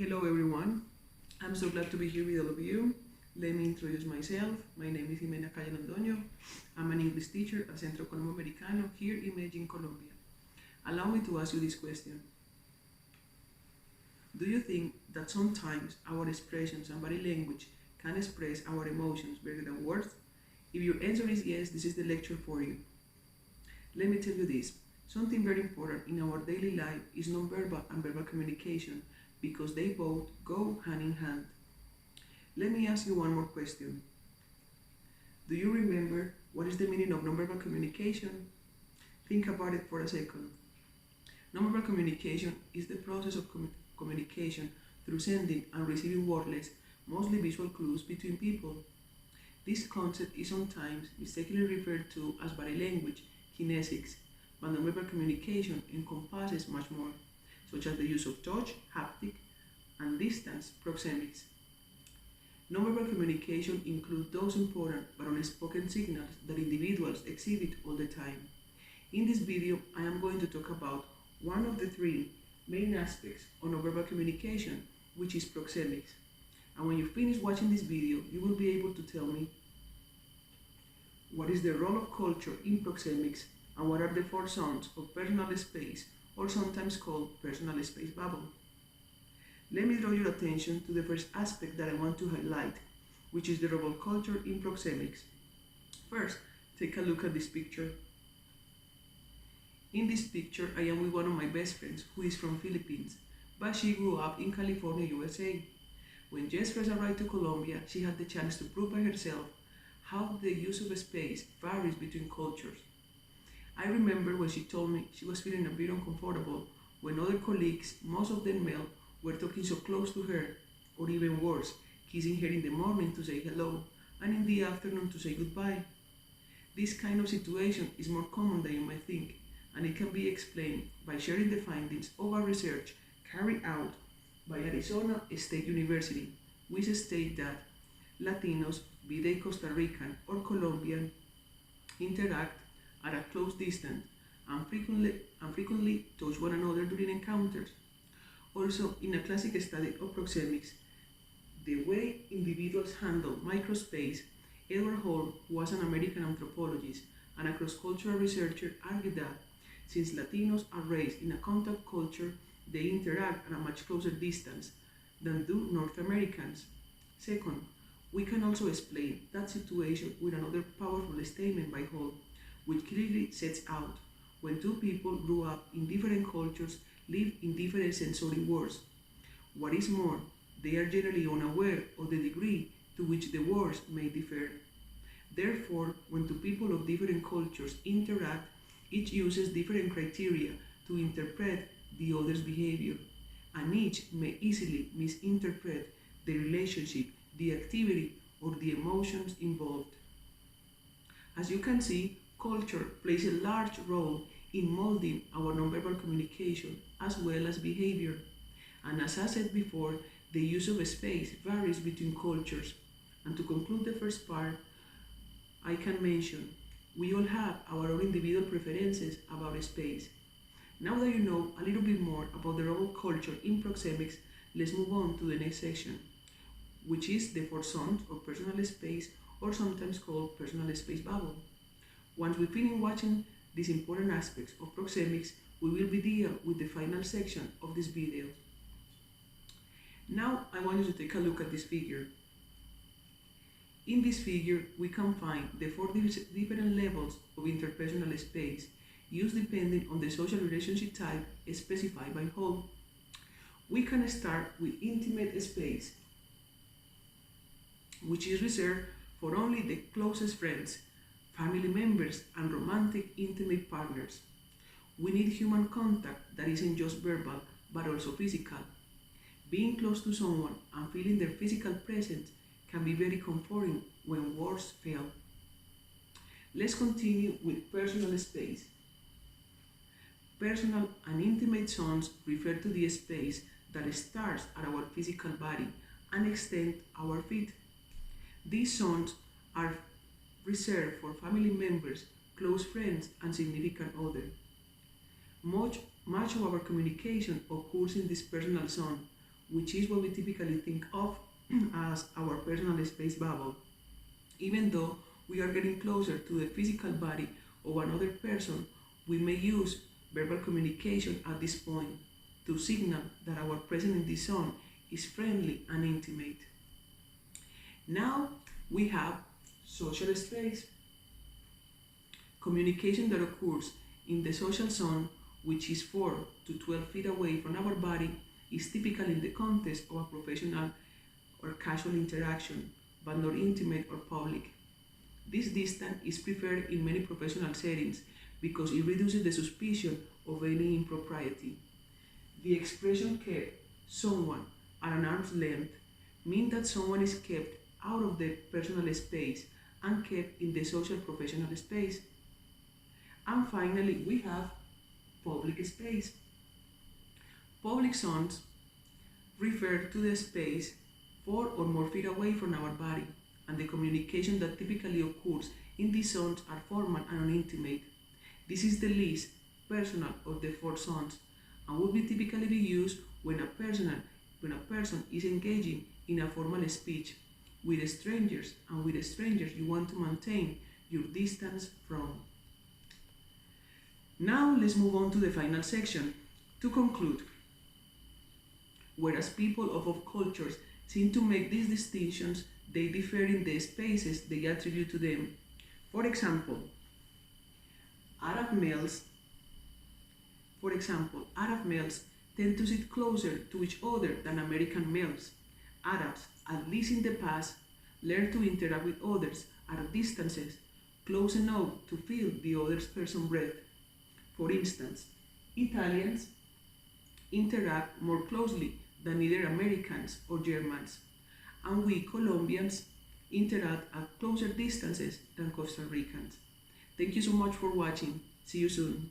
Hello everyone, I'm so glad to be here with all of you. Let me introduce myself. My name is Jimena Calle Londoño. I'm an English teacher at Centro Colombo Americano here in Medellin, Colombia. Allow me to ask you this question. Do you think that sometimes our expressions and body language can express our emotions better than words? If your answer is yes, this is the lecture for you. Let me tell you this. Something very important in our daily life is non-verbal and verbal communication because they both go hand in hand. Let me ask you one more question. Do you remember what is the meaning of nonverbal communication? Think about it for a second. Nonverbal communication is the process of communication through sending and receiving wordless, mostly visual clues between people. This concept is sometimes mistakenly referred to as body language, kinesics, but nonverbal communication encompasses much more, such as the use of touch, haptic, and distance, proxemics. Nonverbal communication includes those important but unspoken signals that individuals exhibit all the time. In this video, I am going to talk about one of the three main aspects of nonverbal communication, which is proxemics. And when you finish watching this video, you will be able to tell me what is the role of culture in proxemics and what are the four zones of personal space, or sometimes called personal space bubble. Let me draw your attention to the first aspect that I want to highlight, which is the role of culture in proxemics. First, take a look at this picture. In this picture, I am with one of my best friends who is from Philippines, but she grew up in California, USA. When Jess first arrived to Colombia, she had the chance to prove by herself how the use of space varies between cultures. I remember when she told me she was feeling a bit uncomfortable when other colleagues, most of them male, were talking so close to her, or even worse, kissing her in the morning to say hello, and in the afternoon to say goodbye. This kind of situation is more common than you might think, and it can be explained by sharing the findings of a research carried out by Arizona State University, which states that Latinos, be they Costa Rican or Colombian, interact at a close distance and frequently touch one another during encounters. Also, in a classic study of proxemics, the way individuals handle microspace, Edward Hall, who was an American anthropologist and a cross-cultural researcher, argued that since Latinos are raised in a contact culture, they interact at a much closer distance than do North Americans. Second, we can also explain that situation with another powerful statement by Hall, which clearly sets out when two people grew up in different cultures, live in different sensory worlds. What is more, they are generally unaware of the degree to which the worlds may differ. Therefore, when two people of different cultures interact, each uses different criteria to interpret the other's behavior, and each may easily misinterpret the relationship, the activity, or the emotions involved. As you can see, culture plays a large role in molding our nonverbal communication as well as behavior. And as I said before, the use of space varies between cultures. And to conclude the first part, I can mention we all have our own individual preferences about space. Now that you know a little bit more about the role of culture in proxemics, let's move on to the next section, which is the four zones of personal space, or sometimes called personal space bubble. Once we finish watching these important aspects of proxemics, we will be dealing with the final section of this video. Now I want you to take a look at this figure. In this figure, we can find the four different levels of interpersonal space, used depending on the social relationship type specified by Hall. We can start with intimate space, which is reserved for only the closest friends, family members, and romantic intimate partners. We need human contact that isn't just verbal, but also physical. Being close to someone and feeling their physical presence can be very comforting when words fail. Let's continue with personal space. Personal and intimate zones refer to the space that starts at our physical body and extends our feet. These zones are reserved for family members, close friends, and significant others. Much of our communication occurs in this personal zone, which is what we typically think of as our personal space bubble. Even though we are getting closer to the physical body of another person, we may use verbal communication at this point to signal that our presence in this zone is friendly and intimate. Now we have social space. Communication that occurs in the social zone, which is 4 to 12 feet away from our body, is typically in the context of a professional or casual interaction, but not intimate or public. This distance is preferred in many professional settings because it reduces the suspicion of any impropriety. The expression kept someone at an arm's length means that someone is kept out of the personal space and kept in the social professional space. And finally, we have public space. Public zones refer to the space 4 or more feet away from our body, and the communication that typically occurs in these zones are formal and intimate. This is the least personal of the 4 zones and would be typically be used when a person is engaging in a formal speech with strangers, and with strangers you want to maintain your distance from. Now let's move on to the final section. To conclude, whereas people of all cultures seem to make these distinctions, they differ in the spaces they attribute to them. For example, Arab males tend to sit closer to each other than American males. Arabs, at least in the past, learn to interact with others at distances close enough to feel the other person's breath. For instance, Italians interact more closely than either Americans or Germans, and we Colombians interact at closer distances than Costa Ricans. Thank you so much for watching. See you soon.